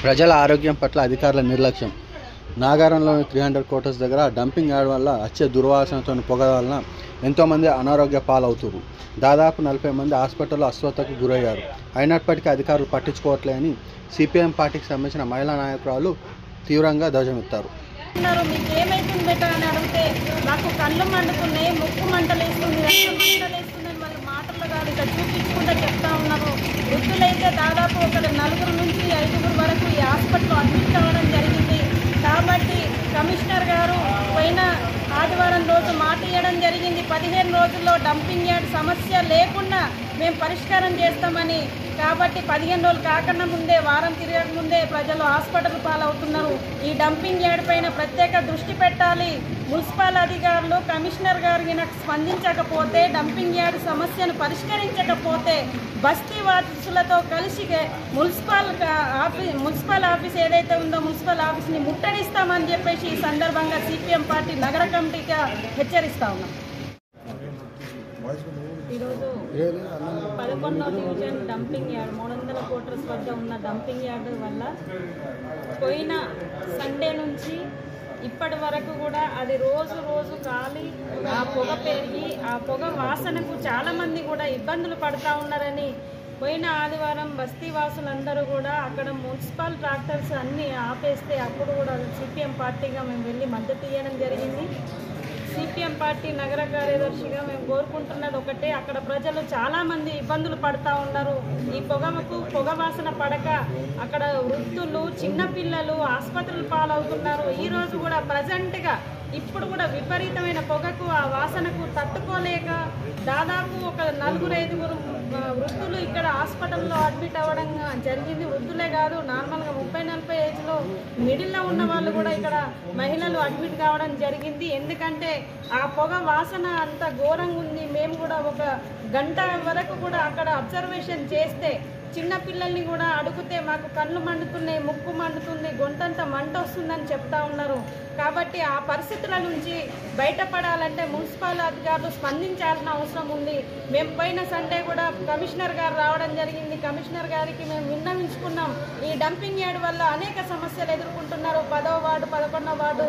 ప్రజల ఆరోగ్యం పట్ల అధికారుల నిర్లక్ష్యం. నాగారంలోని 300 క్వార్టర్స్ దగ్గర డంపింగ్ యార్డ్ వల్ల వచ్చే దుర్వాసనతో పొగ వలన ఎంతోమంది అనారోగ్య పాలవుతారు. దాదాపు 40 మంది హాస్పిటల్లో అస్వస్థతకు గురయ్యారు. అయినప్పటికీ అధికారులు పట్టించుకోవట్లేదని సిపిఎం పార్టీకి సంబంధించిన మహిళా నాయకురాలు తీవ్రంగా ధ్వజమెత్తారు. మీకు ఏమైతుంది బెటర్ అని అడిగితే నాకు కళ్ళు మండుతున్నాయి, ముక్కు మంటలేస్తుంది, మంటలేస్తుందని వాళ్ళు మాటలు కాదు ఇక్కడ చూపించుకుంటూ చెప్తా ఉన్నారు. వృద్ధులైతే దాదాపు ఒక 4 నుంచి 5 వరకు ఈ హాస్పిటల్లో అడ్మిట్ అవ్వడం జరిగింది. కాబట్టి కమిషనర్ గారు పోయిన ఆదివారం రోజు మాట ఇవ్వడం జరిగింది. 15 రోజుల్లో డంపింగ్ యార్డ్ సమస్య లేకుండా మేము పరిష్కారం చేస్తామని. కాబట్టి 15 రోజులు కాకుండా ముందే, వారం తిరగక ముందే ప్రజలు హాస్పిటల్ పాలవుతున్నారు. ఈ డంపింగ్ యార్డ్ పైన ప్రత్యేక దృష్టి పెట్టాలి. మున్సిపల్ అధికారులు కమిషనర్ గారికి నాకు స్పందించకపోతే, డంపింగ్ యార్డ్ సమస్యను పరిష్కరించకపోతే బస్తీ వాసులతో కలిసి మున్సిపల్ ఆఫీస్ ఏదైతే ఉందో మున్సిపల్ ఆఫీస్ని ముట్టడిస్తామని చెప్పేసి ఈ సందర్భంగా సిపిఎం పార్టీ నగర కమిటీగా హెచ్చరిస్తా ఉన్నాం. ఈరోజు 11వ డివిజన్ డంపింగ్ యార్డ్ 300 క్వార్టర్స్ వద్ద ఉన్న డంపింగ్ యార్డ్ వల్ల పోయిన సండే నుంచి ఇప్పటి వరకు కూడా అది రోజు కాలి ఆ పొగ పెరిగి ఆ పొగ వాసనకు చాలామంది కూడా ఇబ్బందులు పడుతూ ఉన్నారని పోయిన ఆదివారం బస్తీ వాసులందరూ కూడా అక్కడ మున్సిపల్ ట్రాక్టర్స్ అన్నీ ఆపేస్తే అప్పుడు కూడా సిపిఎం పార్టీగా మేము వెళ్ళి మద్దతు ఇవ్వడం జరిగింది. సిపిఎం పార్టీ నగర కార్యదర్శిగా మేము కోరుకుంటున్నది ఒకటే, అక్కడ ప్రజలు చాలామంది ఇబ్బందులు పడుతూ ఉన్నారు. ఈ పొగ వాసన పడక అక్కడ వృద్ధులు, చిన్నపిల్లలు ఆసుపత్రులు పాలవుతున్నారు. ఈరోజు కూడా ప్రజెంట్గా ఇప్పుడు కూడా విపరీతమైన పొగకు ఆ వాసనకు తట్టుకోలేక దాదాపు ఒక 4-5 వృద్ధులు ఇక్కడ హాస్పిటల్లో అడ్మిట్ అవ్వడం జరిగింది. వృద్ధులే కాదు, నార్మల్గా 30-40 ఏజ్లో మిడిల్లో ఉన్న వాళ్ళు కూడా ఇక్కడ మహిళలు అడ్మిట్ కావడం జరిగింది. ఎందుకంటే ఆ పొగ వాసన అంత ఘోరంగా ఉంది. మేము కూడా ఒక గంట వరకు కూడా అక్కడ అబ్జర్వేషన్ చేస్తే చిన్నపిల్లల్ని కూడా అడిగితే మాకు కళ్ళు మండుతున్నాయి, ముక్కు మండుతుంది, గొంతంతా మంట వస్తుందని చెప్తా ఉన్నారు. కాబట్టి ఆ పరిస్థితుల నుంచి బయటపడాలంటే మున్సిపల్ అధికారులు స్పందించాల్సిన అవసరం ఉంది. మేము పోయిన సండే కూడా కమిషనర్ గారు రావడం జరిగింది. కమిషనర్ గారికి మేము విన్నవించుకున్నాం. ఈ డంపింగ్ యార్డ్ వల్ల అనేక సమస్యలు ఎదుర్కొంటున్నారు 10వ వార్డు 11వ వార్డు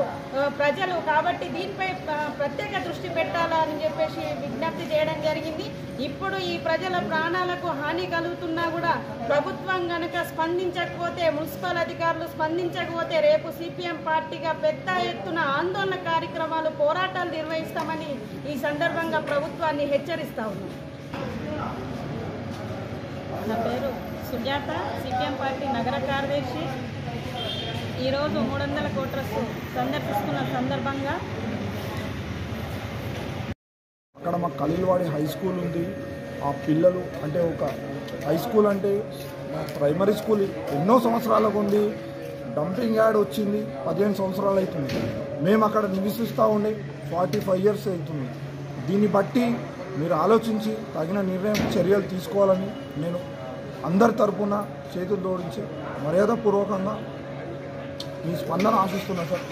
ప్రజలు. కాబట్టి దీనిపై ప్రత్యేక దృష్టి పెట్టాలని చెప్పేసి విజ్ఞప్తి చేయడం జరిగింది. ఇప్పుడు ఈ ప్రజల ప్రాణాలకు హాని కలుగుతున్నా కూడా ప్రభుత్వం కనుక స్పందించకపోతే, మున్సిపల్ అధికారులు స్పందించకపోతే రేపు సిపిఎం పార్టీగా పెద్ద ఎత్తున ఆందోళన కార్యక్రమాలు, పోరాటాలు నిర్వహిస్తామని ఈ సందర్భంగా ప్రభుత్వాన్ని హెచ్చరిస్తా ఉన్నాం. నా పేరు సుజాత, సిపిఎం పార్టీ నగర కార్యదర్శి. ఈరోజు 300 క్వార్టర్స్ సందర్శిస్తున్న సందర్భంగా అక్కడ మా ఖలీల్వాడి హై స్కూల్ ఉంది. ఆ పిల్లలు అంటే ఒక హై స్కూల్ అంటే ప్రైమరీ స్కూల్ ఎన్నో సంవత్సరాలకు ఉంది. డంపింగ్ యార్డ్ వచ్చింది 15 సంవత్సరాలు అవుతుంది. మేము అక్కడ నివసిస్తూ ఉండే 45 ఇయర్స్ అవుతుంది. దీన్ని బట్టి మీరు ఆలోచించి తగిన చర్యలు తీసుకోవాలని నేను అందరి తరపున చేతులు జోడించి మర్యాదపూర్వకంగా మీ స్పందన ఆశిస్తున్నా సార్.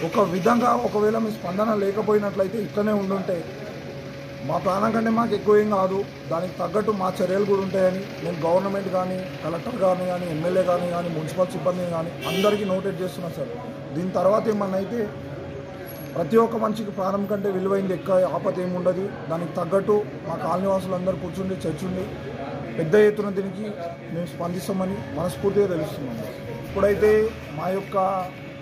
ఒక విధంగా ఒకవేళ మీ స్పందన లేకపోయినట్లయితే ఇట్లనే ఉండుంటే మా ప్రాణం కంటే మాకు ఎక్కువ ఏం కాదు, దానికి తగ్గట్టు మా చర్యలు కూడా ఉంటాయని నేను గవర్నమెంట్ కానీ, కలెక్టర్ గారిని కానీ, ఎమ్మెల్యే గారిని కానీ, మున్సిపల్ సిబ్బందిని కానీ అందరికీ నోటెడ్ చేస్తున్నాను సార్. దీని తర్వాత ఏమన్నా అయితే ప్రతి ఒక్క మనిషికి ప్రాణం కంటే విలువైంది ఎక్కువ ఆపద ఏముండదు. దానికి తగ్గట్టు మా కాలనీ వాసులందరూ కూర్చుండి చర్చుండి పెద్ద ఎత్తున దీనికి మేము స్పందిస్తామని మనస్ఫూర్తిగా తెలుస్తున్నాం. ఇప్పుడైతే మా యొక్క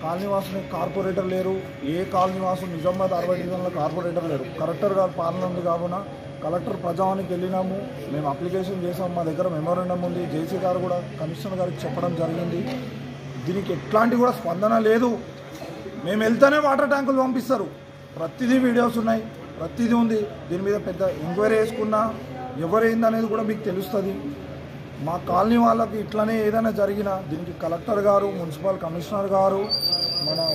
కాలనీవాసుని కార్పొరేటర్ లేరు. ఏ కాలనీవాసు నిజామాబాద్ 60 డివిజన్ల కార్పొరేటర్ లేరు. కలెక్టర్ గారు పాలన ఉంది కావున కలెక్టర్ ప్రజావానికి వెళ్ళినాము, మేము అప్లికేషన్ చేసాము, మా దగ్గర మెమోరాండం ఉంది. జేసీ గారు కూడా కమిషనర్ గారికి చెప్పడం జరిగింది. దీనికి ఎట్లాంటి కూడా స్పందన లేదు. మేము వెళ్తేనే వాటర్ ట్యాంకులు పంపిస్తారు. ప్రతిదీ వీడియోస్ ఉన్నాయి, ప్రతిదీ ఉంది. దీని మీద పెద్ద ఎంక్వైరీ చేసుకున్నా ఎవరైందనేది కూడా మీకు తెలుస్తుంది. మా కాలనీ వాళ్ళకి ఇట్లనే ఏదైనా జరిగినా దీనికి కలెక్టర్ గారు, మున్సిపల్ కమిషనర్ గారు,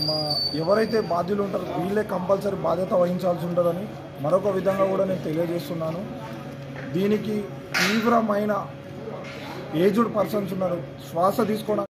మా ఎవరైతే బాధ్యులు ఉంటారో వీళ్ళే కంపల్సరీ బాధ్యత వహించాల్సి ఉంటుందని మరొక విధంగా కూడా నేను తెలియజేస్తున్నాను. దీనికి తీవ్రమైన ఏజ్డ్ పర్సన్స్ ఉన్నారు, శ్వాస తీసుకోవడం